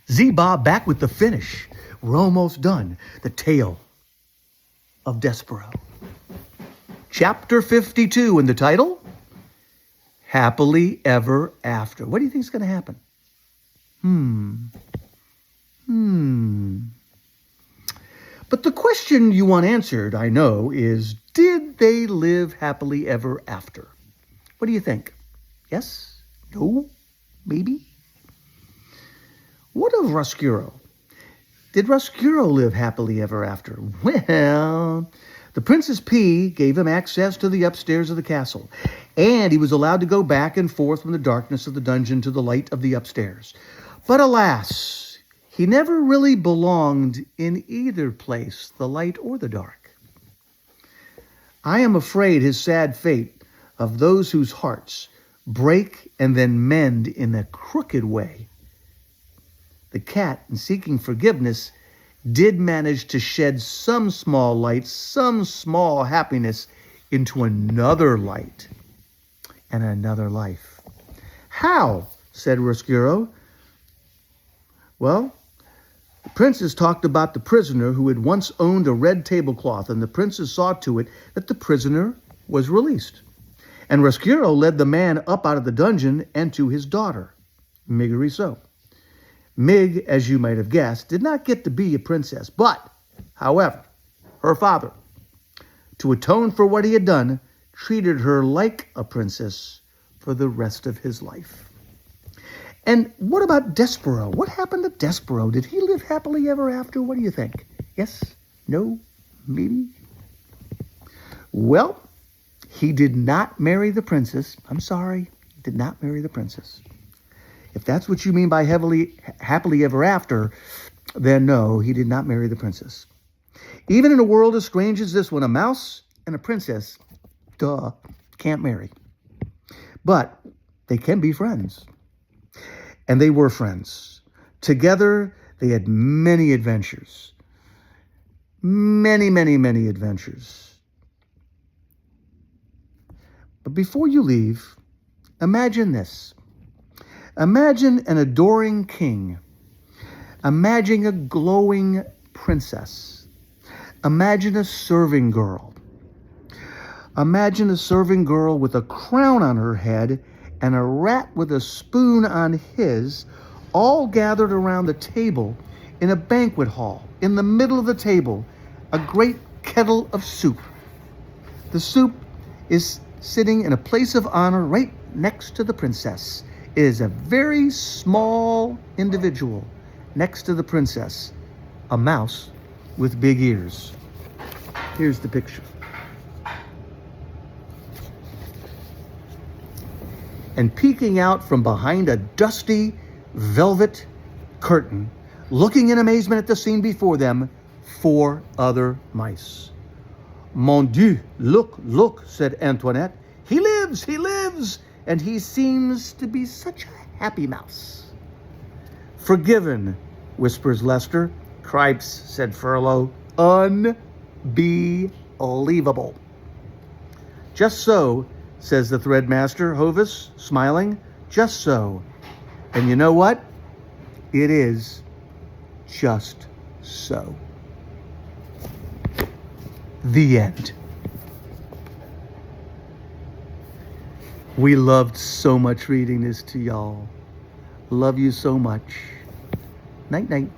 Zeba back with the finish. We're almost done. The tale of Despero. Chapter 52 in the title, Happily Ever After. What do you think is going to happen? But the question you want answered, I know, is did they live happily ever after? What do you think? Yes? No? Maybe? What of Roscuro? Did Roscuro live happily ever after? Well, the Princess P gave him access to the upstairs of the castle, and he was allowed to go back and forth from the darkness of the dungeon to the light of the upstairs. But alas, he never really belonged in either place, the light or the dark. I am afraid his sad fate of those whose hearts break and then mend in a crooked way. The cat, in seeking forgiveness, did manage to shed some small light, some small happiness into another light and another life. How? Said Roscuro. Well, the princess talked about the prisoner who had once owned a red tablecloth, and the princess saw to it that the prisoner was released. And Roscuro led the man up out of the dungeon and to his daughter, Miggerisot. Mig, as you might have guessed, did not get to be a princess, but, however, her father, to atone for what he had done, treated her like a princess for the rest of his life. And what about Despero? What happened to Despero? Did he live happily ever after? What do you think? Yes? No? Maybe? Well, he did not marry the princess. I'm sorry, he did not marry the princess. If that's what you mean by happily ever after, then no, he did not marry the princess. Even in a world as strange as this one, a mouse and a princess, can't marry. But they can be friends. And they were friends. Together, they had many adventures. Many, many, many adventures. But before you leave, imagine this. Imagine an adoring king. Imagine a glowing princess. Imagine a serving girl. Imagine a serving girl with a crown on her head and a rat with a spoon on his, all gathered around the table in a banquet hall. In the middle of the table, a great kettle of soup. The soup is sitting in a place of honor right next to the princess. It is a very small individual next to the princess, a mouse with big ears. Here's the picture. And peeking out from behind a dusty velvet curtain, looking in amazement at the scene before them, 4 other mice. Mon Dieu, look, said Antoinette. He lives, and he seems to be such a happy mouse. Forgiven, whispers Lester. Cripes, said Furlow. Unbelievable. Just so, says the Threadmaster, Hovis, smiling. Just so. And you know what? It is just so. The end. We loved so much reading this to y'all. Love you so much. Night, night.